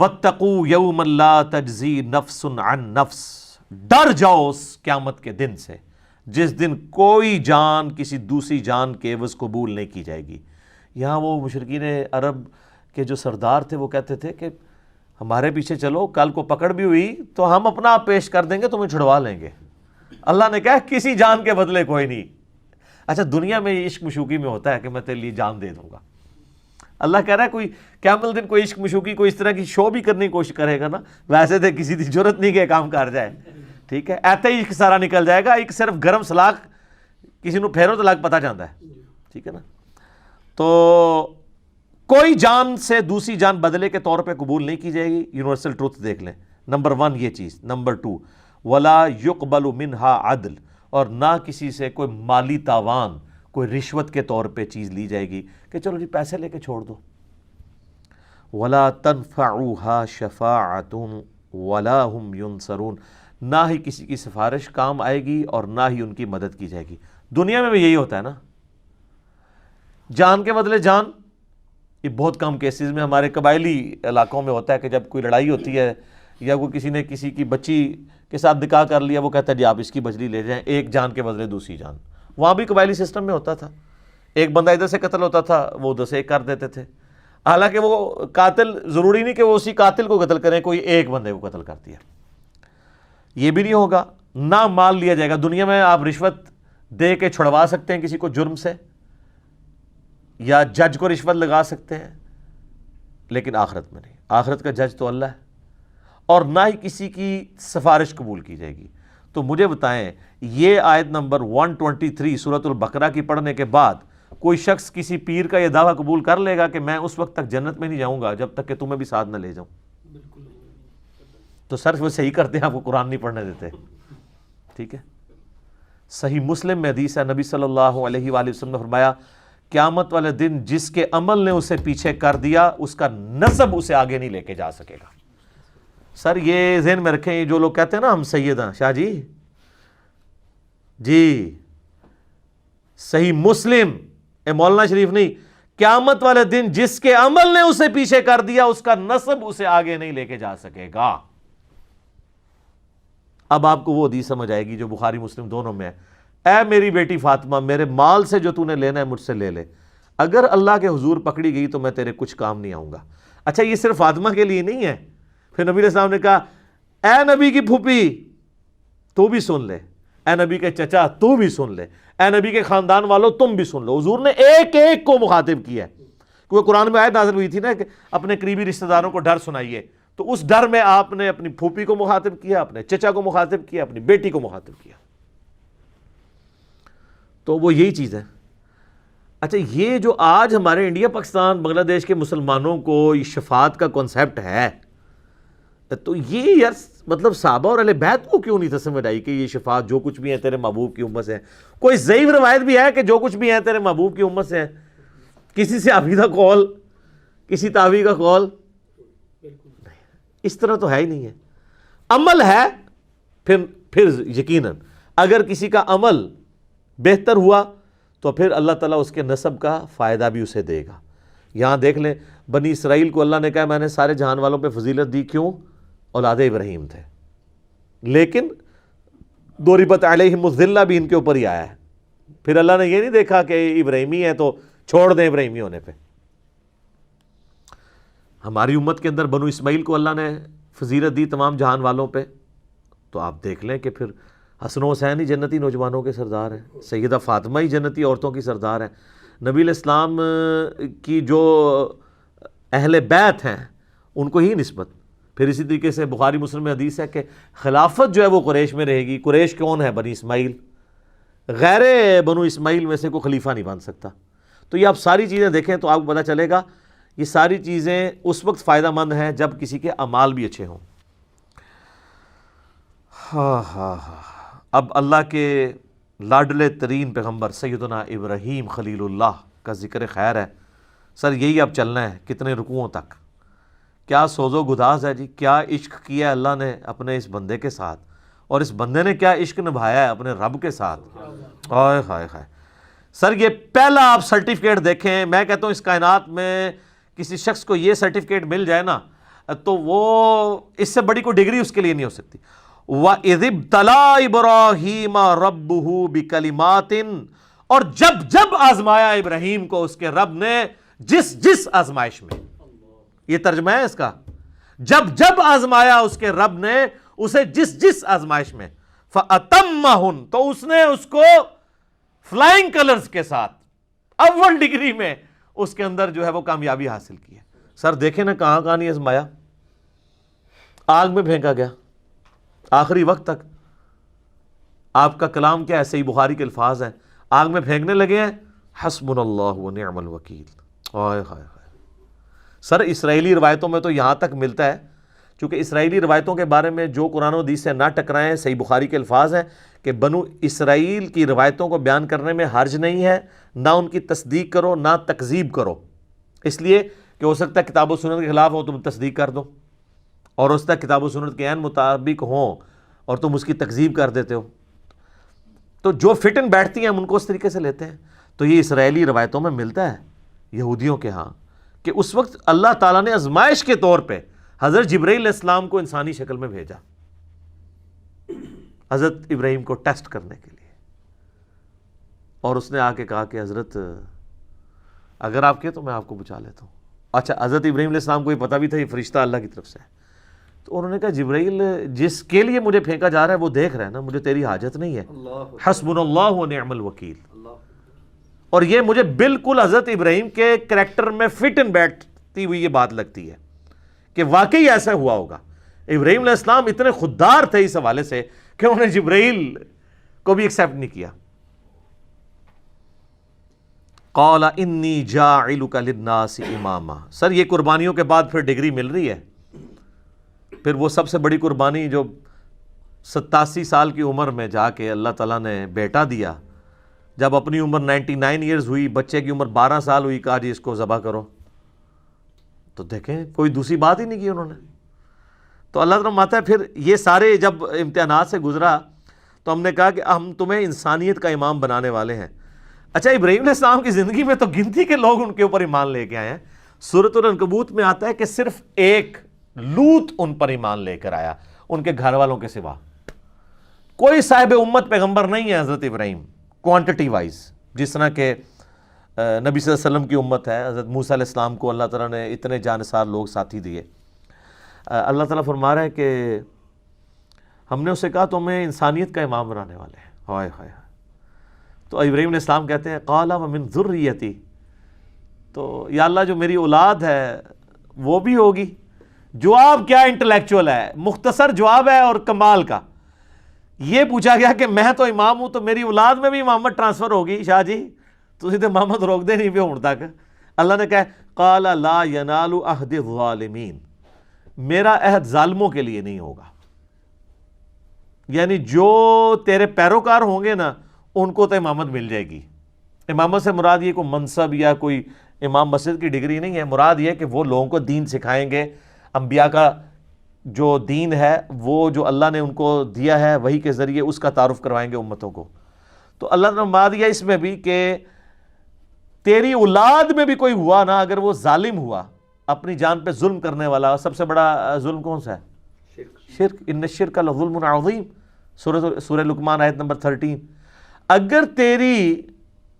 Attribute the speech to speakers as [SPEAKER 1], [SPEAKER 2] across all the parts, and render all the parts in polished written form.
[SPEAKER 1] وَاتَّقُوا يَوْمًا لَا تَجْزِي نَفْسٌ عَن نَفْس، ڈر جاؤ اس قیامت کے دن سے جس دن کوئی جان کسی دوسری جان کے عوض قبول نہیں کی جائے گی۔ یہاں وہ مشرکین عرب کے جو سردار تھے وہ کہتے تھے کہ ہمارے پیچھے چلو، کل کو پکڑ بھی ہوئی تو ہم اپنا آپ پیش کر دیں گے، تمہیں چھڑوا لیں گے۔ اللہ نے کہا کسی جان کے بدلے کوئی نہیں۔ اچھا دنیا میں عشق مشوقی میں ہوتا ہے کہ میں تیرے لیے جان دے دوں گا، اللہ کہہ رہا ہے کوئی قیامت دن کوئی عشق مشوقی کوئی اس طرح کی شو بھی کرنے کی کوشش کرے گا نا، ویسے تو کسی کی ضرورت نہیں کہ کام کر جائے، ٹھیک ہے، ایسے ہی عشق سارا نکل جائے گا، ایک صرف گرم سلاخ کسی نو پھیرو تو لگ پتہ جاتا ہے، ٹھیک ہے نا۔ تو کوئی جان سے دوسری جان بدلے کے طور پہ قبول نہیں کی جائے گی، یونیورسل ٹروتھ دیکھ لیں، نمبر 1 یہ چیز۔ نمبر 2 ولا يقبل منها عدل، اور نہ کسی سے کوئی مالی تاوان کوئی رشوت کے طور پہ چیز لی جائے گی کہ چلو جی پیسے لے کے چھوڑ دو۔ ولا تنفعها شفاعة ولا هم ينصرون، نہ ہی کسی کی سفارش کام آئے گی اور نہ ہی ان کی مدد کی جائے گی۔ دنیا میں بھی یہی ہوتا ہے نا، جان کے بدلے جان۔ یہ بہت کم کیسز میں ہمارے قبائلی علاقوں میں ہوتا ہے کہ جب کوئی لڑائی ہوتی ہے یا کوئی کسی نے کسی کی بچی کے ساتھ نکاح کر لیا، وہ کہتا ہے جی آپ اس کی بچی لے جائیں، ایک جان کے بدلے دوسری جان۔ وہاں بھی قبائلی سسٹم میں ہوتا تھا، ایک بندہ ادھر سے قتل ہوتا تھا وہ ادھر سے ایک کر دیتے تھے، حالانکہ وہ قاتل ضروری نہیں کہ وہ اسی قاتل کو قتل کریں، کوئی ایک بندے کو قتل کر دیا۔ یہ بھی نہیں ہوگا، نہ مال لیا جائے گا۔ دنیا میں آپ رشوت دے کے چھڑوا سکتے ہیں کسی کو جرم سے، یا جج کو رشوت لگا سکتے ہیں، لیکن آخرت میں نہیں، آخرت کا جج تو اللہ ہے، اور نہ ہی کسی کی سفارش قبول کی جائے گی۔ تو مجھے بتائیں یہ آیت نمبر 123 سورۃ البقرہ کی پڑھنے کے بعد کوئی شخص کسی پیر کا یہ دعویٰ قبول کر لے گا کہ میں اس وقت تک جنت میں نہیں جاؤں گا جب تک کہ تمہیں بھی ساتھ نہ لے جاؤں؟ تو صرف وہ صحیح کرتے ہیں، آپ کو قرآن نہیں پڑھنے دیتے، ٹھیک ہے۔ صحیح مسلم میں حدیث ہے، نبی صلی اللہ علیہ وآلہ وسلم نے فرمایا قیامت والے دن جس کے عمل نے اسے پیچھے کر دیا اس کا نسب اسے آگے نہیں لے کے جا سکے گا۔ سر یہ ذہن میں رکھیں، جو لوگ کہتے ہیں نا ہم سید ہیں، شاہ جی صحیح مسلم مولانا شریف نہیں، قیامت والے دن جس کے عمل نے اسے پیچھے کر دیا اس کا نسب اسے آگے نہیں لے کے جا سکے گا۔ اب آپ کو وہ حدیث سمجھ آئے گی جو بخاری مسلم دونوں میں ہے، اے میری بیٹی فاطمہ میرے مال سے جو تو نے لینا ہے مجھ سے لے لے، اگر اللہ کے حضور پکڑی گئی تو میں تیرے کچھ کام نہیں آؤں گا۔ اچھا یہ صرف فاطمہ کے لیے نہیں ہے، پھر نبی علیہ السلام نے کہا اے نبی کی پھوپھی تو بھی سن لے، اے نبی کے چچا تو بھی سن لے، اے نبی کے خاندان والوں تم بھی سن لو۔ حضور نے ایک ایک کو مخاطب کیا ہے، کیونکہ قرآن میں آیت نازل ہوئی تھی نا کہ اپنے قریبی رشتہ داروں کو ڈر سنائیے، تو اس ڈر میں آپ نے اپنی پھوپھی کو مخاطب کیا، اپنے چچا کو مخاطب کیا، اپنی بیٹی کو مخاطب کیا۔ تو وہ یہی چیز ہے۔ اچھا یہ جو آج ہمارے انڈیا پاکستان بنگلہ دیش کے مسلمانوں کو یہ شفاعت کا کنسیپٹ ہے، تو یہ یار مطلب صحابہ اور اہل بیت کو کیوں نہیں سمجھ آئی کہ یہ شفاعت جو کچھ بھی ہے تیرے محبوب کی امت سے ہے؟ کوئی ضعیف روایت بھی ہے کہ جو کچھ بھی ہے تیرے محبوب کی امت سے ہے؟ کسی سے عقیدہ قول، کسی تابعی کا قول اس طرح تو ہے ہی نہیں ہے۔ عمل ہے پھر یقیناً اگر کسی کا عمل بہتر ہوا تو پھر اللہ تعالیٰ اس کے نسب کا فائدہ بھی اسے دے گا۔ یہاں دیکھ لیں بنی اسرائیل کو اللہ نے کہا میں نے سارے جہان والوں پہ فضیلت دی، کیوں؟ اولاد ابراہیم تھے، لیکن ضربت علیہم الذلہ بھی ان کے اوپر ہی آیا ہے۔ پھر اللہ نے یہ نہیں دیکھا کہ ابراہیمی ہے تو چھوڑ دیں ابراہیمی ہونے پہ۔ ہماری امت کے اندر بنو اسماعیل کو اللہ نے فضیلت دی تمام جہان والوں پہ، تو آپ دیکھ لیں کہ پھر حسن و حسین ہی جنتی نوجوانوں کے سردار ہیں، سیدہ فاطمہ ہی جنتی عورتوں کی سردار ہیں، نبی علیہ السلام کی جو اہل بیت ہیں ان کو ہی نسبت۔ پھر اسی طریقے سے بخاری مسلم میں حدیث ہے کہ خلافت جو ہے وہ قریش میں رہے گی۔ قریش کون ہے؟ بنی اسماعیل، غیر بنو اسماعیل میں سے کوئی خلیفہ نہیں بن سکتا۔ تو یہ آپ ساری چیزیں دیکھیں تو آپ کو پتہ چلے گا یہ ساری چیزیں اس وقت فائدہ مند ہیں جب کسی کے اعمال بھی اچھے ہوں۔ اب اللہ کے لاڈلے ترین پیغمبر سیدنا ابراہیم خلیل اللہ کا ذکر خیر ہے۔ سر یہی اب چلنا ہے کتنے رکوعوں تک؟ کیا سوز و گداز ہے جی، کیا عشق کیا اللہ نے اپنے اس بندے کے ساتھ، اور اس بندے نے کیا عشق نبھایا ہے اپنے رب کے ساتھ۔ ہائے ہائے ہائے سر یہ پہلا آپ سرٹیفکیٹ دیکھیں، میں کہتا ہوں اس کائنات میں کسی شخص کو یہ سرٹیفکیٹ مل جائے نا، تو وہ اس سے بڑی کوئی ڈگری اس کے لیے نہیں ہو سکتی. وَإِذِ ابْتَلَىٰ إِبْرَاهِيمَ رَبُّهُ بِكَلِمَاتٍ، اور جب آزمایا ابراہیم کو اس کے رب نے جس آزمائش میں. یہ ترجمہ ہے اس کا، جب آزمایا اس کے رب نے اسے جس آزمائش میں. فَأَتَمَّهُنْ، تو اس نے اس کو فلائنگ کلرز کے ساتھ اول ڈگری میں اس کے اندر جو ہے وہ کامیابی حاصل کی ہے. سر دیکھیں نا کہاں نہیں آزمایا، آگ میں پھینکا گیا آخری وقت تک. آپ کا کلام کیا ہے؟ صحیح بخاری کے الفاظ ہیں، آگ میں پھینکنے لگے ہیں حسبنا اللہ و نعم الوکیل. ہائے ہائے ہائے. سر اسرائیلی روایتوں میں تو یہاں تک ملتا ہے، چونکہ اسرائیلی روایتوں کے بارے میں جو قرآن و حدیث سے نہ ٹکرائیں، صحیح بخاری کے الفاظ ہیں کہ بنو اسرائیل کی روایتوں کو بیان کرنے میں حرج نہیں ہے، نہ ان کی تصدیق کرو نہ تکذیب کرو. اس لیے کہ ہو سکتا ہے کتاب و سنت کے خلاف ہو، تم تصدیق کر دو، اور اس تک کتاب و سنت کے عین مطابق ہوں اور تم اس کی تکذیب کر دیتے ہو. تو جو فٹ ان بیٹھتی ہیں ہم ان کو اس طریقے سے لیتے ہیں. تو یہ اسرائیلی روایتوں میں ملتا ہے یہودیوں کے ہاں کہ اس وقت اللہ تعالیٰ نے آزمائش کے طور پہ حضرت جبرائیل علیہ السلام کو انسانی شکل میں بھیجا حضرت ابراہیم کو ٹیسٹ کرنے کے لیے. اور اس نے آ کے کہا کہ حضرت اگر آپ کے تو میں آپ کو بچا لیتا ہوں. اچھا حضرت ابراہیم علیہ السلام کو یہ پتہ بھی تھا یہ فرشتہ اللہ کی طرف سے ہے. تو انہوں نے کہا جبرائیل جس کے لیے مجھے پھینکا جا رہا ہے وہ دیکھ رہا ہے نا، مجھے تیری حاجت نہیں ہے. حسبنا اللہ و نعم الوکیل. اور یہ مجھے بالکل حضرت ابراہیم کے کریکٹر میں فٹ ان بیٹھتی ہوئی یہ بات لگتی ہے کہ واقعی ایسا ہوا ہوگا. ابراہیم علیہ السلام اتنے خوددار تھے اس حوالے سے کہ انہوں نے جبرائیل کو بھی ایکسیپٹ نہیں کیا. قال انی جاعلک للناس اماما. سر یہ قربانیوں کے بعد پھر ڈگری مل رہی ہے. پھر وہ سب سے بڑی قربانی جو 87 سال کی عمر میں جا کے اللہ تعالیٰ نے بیٹا دیا، جب اپنی عمر 99 ایئرز ہوئی، بچے کی عمر 12 سال ہوئی، کہا جی اس کو ذبح کرو. تو دیکھیں کوئی دوسری بات ہی نہیں کی انہوں نے. تو اللہ تعالیٰ ماتا ہے پھر یہ سارے جب امتحانات سے گزرا تو ہم نے کہا کہ ہم تمہیں انسانیت کا امام بنانے والے ہیں. اچھا ابراہیم علیہ السلام کی زندگی میں تو گنتی کے لوگ ان کے اوپر ایمان لے کے آئے ہیں. سورۃ العنکبوت میں آتا ہے کہ صرف ایک لوط ان پر ایمان لے کر آیا ان کے گھر والوں کے سوا. کوئی صاحب امت پیغمبر نہیں ہے حضرت ابراہیم کوانٹٹی وائز. جس طرح کہ نبی صلی اللہ علیہ وسلم کی امت ہے، حضرت موسیٰ علیہ السلام کو اللہ تعالیٰ نے اتنے جانثار لوگ ساتھی دیے. اللہ تعالیٰ فرما رہا ہے کہ ہم نے اسے کہا تمہیں انسانیت کا امام بنانے والے ہیں. ہائے ہائے. تو ابراہیم علیہ السلام کہتے ہیں قال ومن ذریتی، تو یا اللہ جو میری اولاد ہے وہ بھی ہوگی. جواب کیا انٹلیکچوئل ہے، مختصر جواب ہے اور کمال کا. یہ پوچھا گیا کہ میں تو امام ہوں تو میری اولاد میں بھی امامت ٹرانسفر ہوگی. شاہ جی تسی تے امامت روک دے نہیں پہ ہوں تک. اللہ نے کہا قال لا ینال عہد الظالمین، میرا عہد ظالموں کے لیے نہیں ہوگا. یعنی جو تیرے پیروکار ہوں گے نا ان کو تو امامت مل جائے گی. امامت سے مراد یہ کوئی منصب یا کوئی امام مسجد کی ڈگری نہیں ہے. مراد یہ کہ وہ لوگوں کو دین سکھائیں گے. انبیاء کا جو دین ہے وہ جو اللہ نے ان کو دیا ہے وہی کے ذریعے اس کا تعارف کروائیں گے امتوں کو. تو اللہ نے فرما دیا اس میں بھی کہ تیری اولاد میں بھی کوئی ہوا نا اگر وہ ظالم ہوا، اپنی جان پہ ظلم کرنے والا. سب سے بڑا ظلم کون سا ہے؟ شرک. ان الشرک لظلم عظیم، سورہ لقمان آیت نمبر 13. اگر تیری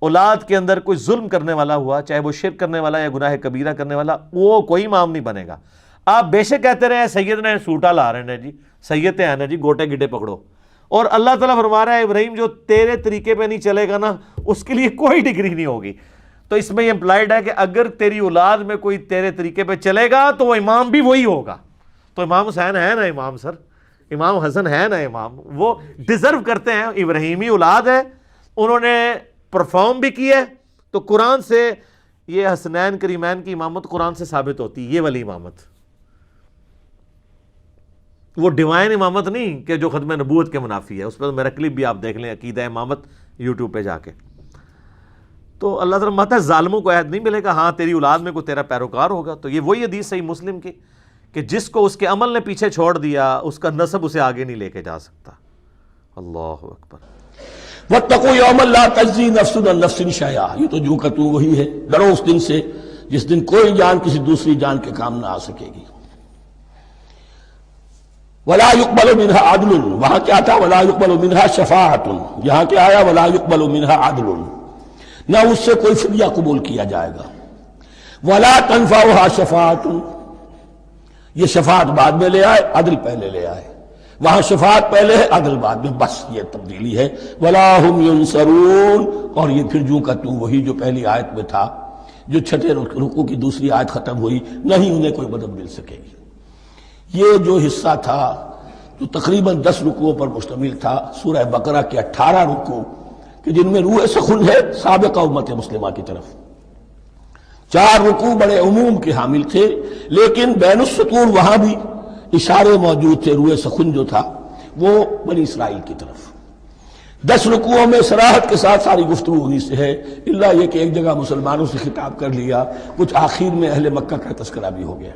[SPEAKER 1] اولاد کے اندر کوئی ظلم کرنے والا ہوا، چاہے وہ شرک کرنے والا یا گناہ کبیرہ کرنے والا، وہ کوئی امام نہیں بنے گا. آپ بے شک کہتے رہے ہیں سید نے سوٹا لا رہے ہیں جی، سید ہیں نا جی، گوٹے گڈے پکڑو. اور اللہ تعالیٰ فرما رہا ہے ابراہیم جو تیرے طریقے پہ نہیں چلے گا نا اس کے لیے کوئی ڈگری نہیں ہوگی. تو اس میں یہ امپلائڈ ہے کہ اگر تیری اولاد میں کوئی تیرے طریقے پہ چلے گا تو وہ امام بھی وہی ہوگا. تو امام حسین ہے نا امام، سر امام حسن ہے نا امام، وہ ڈیزرو کرتے ہیں. ابراہیمی اولاد ہے، انہوں نے پرفارم بھی کی ہے. تو قرآن سے یہ حسنین کریمین کی امامت قرآن سے ثابت ہوتی ہے. یہ والی امامت وہ ڈیوائن امامت نہیں کہ جو ختم نبوت کے منافی ہے. اس پر میرا کلپ بھی آپ دیکھ لیں، عقیدہ امامت یوٹیوب پہ جا کے. تو اللہ تعالیٰ ماتا ہے ظالموں کو عہد نہیں ملے گا. ہاں تیری اولاد میں کوئی تیرا پیروکار ہوگا. تو یہ وہی حدیث صحیح مسلم کی کہ جس کو اس کے عمل نے پیچھے چھوڑ دیا اس کا نسب اسے آگے نہیں لے کے جا سکتا. اللہ اکبر.
[SPEAKER 2] وَاتَّقُوا يَوْمًا لَا تَجْزِي نَفْسٌ عَن نَفْسٍ شَيْئًا. یہ تو جو کہ تو وہی ہے، ڈرو اس دن سے جس دن کوئی جان کسی دوسری جان کے کام نہ آ سکے گی. ولا يقبل منها عدل، وہاں کیا تھا ولا يقبل منها شفاعت، یہاں کیا آیا ولا يقبل منها عدل، نہ اس سے کوئی فدیہ قبول کیا جائے گا. ولا تنفعها شفاعت، یہ شفاعت بعد میں لے آئے، عدل پہلے لے آئے. وہاں شفاعت پہلے ہے، عدل بعد میں، بس یہ تبدیلی ہے. ولا هم ينصرون، اور یہ پھر جوں کا توں وہی جو پہلی آیت میں تھا، جو چھٹے رکوع کی دوسری آیت ختم ہوئی، نہیں انہیں کوئی مدد مل سکے گی. یہ جو حصہ تھا جو تقریباً 10 رکوعوں پر مشتمل تھا، سورہ بقرہ کے 18 رکوع کہ جن میں روح سخن ہے سابقہ امت مسلمہ کی طرف. 4 رکوع بڑے عموم کے حامل تھے، لیکن بین السطور وہاں بھی اشارے موجود تھے. روح سخن جو تھا وہ بنی اسرائیل کی طرف. 10 رکوعوں میں صراحت کے ساتھ ساری گفتگو انہی سے ہے، الا یہ کہ ایک جگہ مسلمانوں سے خطاب کر لیا، کچھ آخر میں اہل مکہ کا تذکرہ بھی ہو گیا.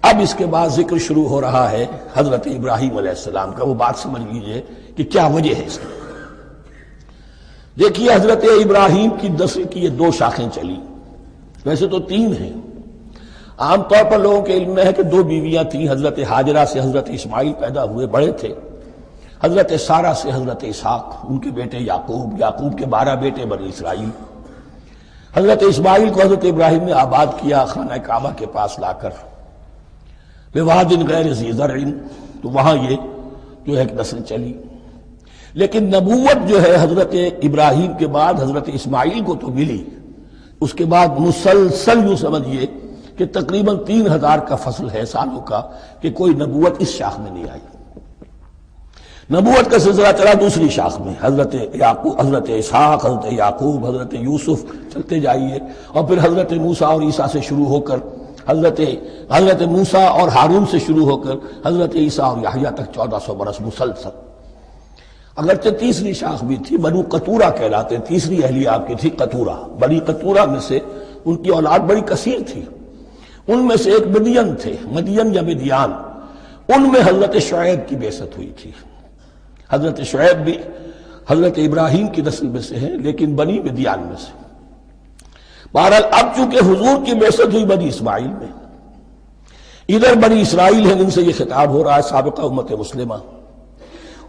[SPEAKER 2] اب اس کے بعد ذکر شروع ہو رہا ہے حضرت ابراہیم علیہ السلام کا. وہ بات سمجھ لیجئے کہ کیا وجہ ہے اس کی. دیکھیے حضرت ابراہیم کی نسل کی یہ 2 شاخیں چلی، ویسے تو 3 ہیں. عام طور پر لوگوں کے علم میں ہے کہ 2 بیویاں تھیں. حضرت ہاجرہ سے حضرت اسماعیل پیدا ہوئے، بڑے تھے. حضرت سارہ سے حضرت اسحاق، ان کے بیٹے یعقوب، یعقوب کے 12 بیٹے بنی اسرائیل. حضرت اسماعیل کو حضرت ابراہیم نے آباد کیا خانہ کعبہ کے پاس لا کر، بواد غیر ذی زرع، تو وہاں یہ جو ہے ایک نسل چلی. لیکن نبوت جو ہے حضرت ابراہیم کے بعد حضرت اسماعیل کو تو ملی، اس کے بعد مسلسل یوں سمجھیے کہ تقریباً 3000 کا فصل ہے سالوں کا کہ کوئی نبوت اس شاخ میں نہیں آئی. نبوت کا سلسلہ چلا دوسری شاخ میں، حضرت یعقوب، حضرت اسحاق، حضرت یعقوب، حضرت یوسف، چلتے جائیے. اور پھر حضرت موسیٰ اور عیسیٰ سے شروع ہو کر حضرت موسیٰ اور ہارون سے شروع ہو کر حضرت عیسیٰ اور یحییٰ تک 1400 برس مسلسل. اگرچہ تیسری شاخ بھی تھی، بنو قطورہ کہلاتے، تیسری اہلیہ آپ کی تھی قطورہ. بنی قطورہ میں سے ان کی اولاد بڑی کثیر تھی. ان میں سے ایک مدین تھے، مدین یا مدیان، ان میں حضرت شعیب کی بعثت ہوئی تھی. حضرت شعیب بھی حضرت ابراہیم کی نسل میں سے ہیں، لیکن بنی مدیان میں سے. بہرحال اب چونکہ حضور کی بعثت ہوئی بنی اسماعیل میں، ادھر بنی اسرائیل ہیں، ان سے یہ خطاب ہو رہا ہے سابقہ امت مسلمہ.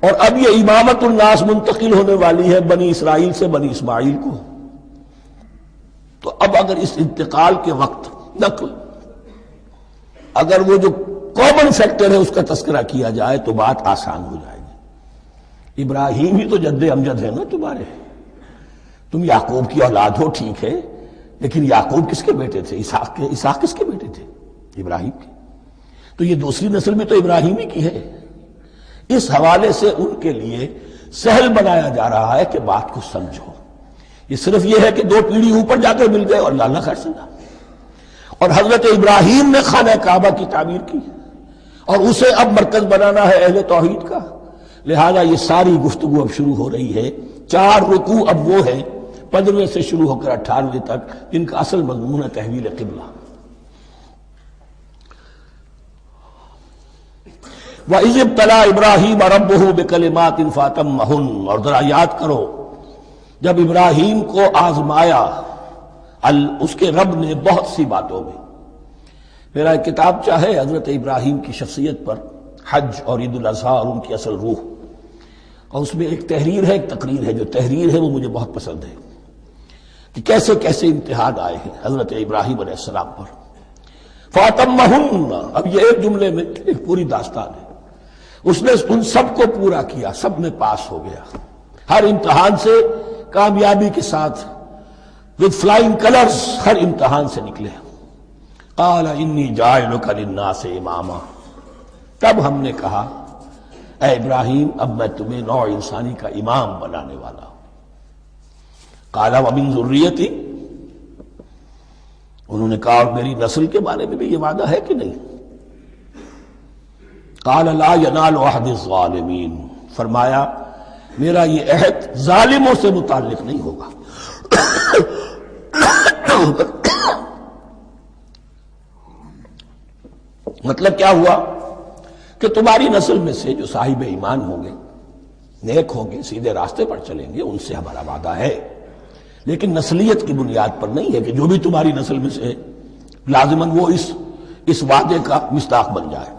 [SPEAKER 2] اور اب یہ امامت الناس منتقل ہونے والی ہے بنی اسرائیل سے بنی اسماعیل کو. تو اب اگر اس انتقال کے وقت نقل، اگر وہ جو کامن فیکٹر ہے اس کا تذکرہ کیا جائے تو بات آسان ہو جائے گی. ابراہیم ہی تو جد امجد ہے نا تمہارے، تم یعقوب کی اولاد ہو ٹھیک ہے، لیکن یعقوب کس کے بیٹے تھے؟ اسحاق کے. اسحاق کس کے بیٹے تھے؟ ابراہیم کے. تو یہ دوسری نسل میں تو ابراہیم ہی کی ہے. اس حوالے سے ان کے لیے سہل بنایا جا رہا ہے کہ بات کو سمجھو. یہ صرف یہ ہے کہ 2 پیڑھی اوپر جا کر مل گئے اور اللہ خیر سنا. اور حضرت ابراہیم نے خانہ کعبہ کی تعمیر کی اور اسے اب مرکز بنانا ہے اہل توحید کا. لہذا یہ ساری گفتگو اب شروع ہو رہی ہے. 4 رکوع اب وہ ہیں 15 سے شروع ہو کر 18 تک، جن کا اصل مضمون ہے تحویل قبلہ. وَإِذِ ابْتَلَىٰ إِبْرَاهِيمَ رَبُّهُ بِكَلِمَاتٍ فَأَتَمَّهُنَّ، اور ذرا یاد کرو جب ابراہیم کو آزمایا اس کے رب نے بہت سی باتوں میں. میرا ایک کتاب چاہے حضرت ابراہیم کی شخصیت پر، حج اور عید الاضحیٰ اور ان کی اصل روح، اور اس میں ایک تحریر ہے ایک تقریر ہے. جو تحریر ہے وہ مجھے بہت پسند ہے کہ کیسے کیسے امتحان آئے ہیں حضرت ابراہیم علیہ السلام پر. فَأَتَمَّهُنَّ، اب یہ ایک جملے میں ایک پوری داستان ہے. اس نے ان سب کو پورا کیا، سب میں پاس ہو گیا، ہر امتحان سے کامیابی کے ساتھ with flying colors ہر امتحان سے نکلے. قال انی جاعلک للناس اماما، تب ہم نے کہا اے ابراہیم اب میں تمہیں نوع انسانی کا امام بنانے والا ہوں. قال ومن ذریتی، انہوں نے کہا اور میری نسل کے بارے میں بھی یہ وعدہ ہے کہ نہیں؟ قال لا ینال عہد الظالمین، فرمایا میرا یہ عہد ظالموں سے متعلق نہیں ہوگا. مطلب کیا ہوا کہ تمہاری نسل میں سے جو صاحب ایمان ہوں گے، نیک ہوں گے، سیدھے راستے پر چلیں گے، ان سے ہمارا وعدہ ہے، لیکن نسلیت کی بنیاد پر نہیں ہے کہ جو بھی تمہاری نسل میں سے لازماً وہ اس وعدے کا مصداق بن جائے.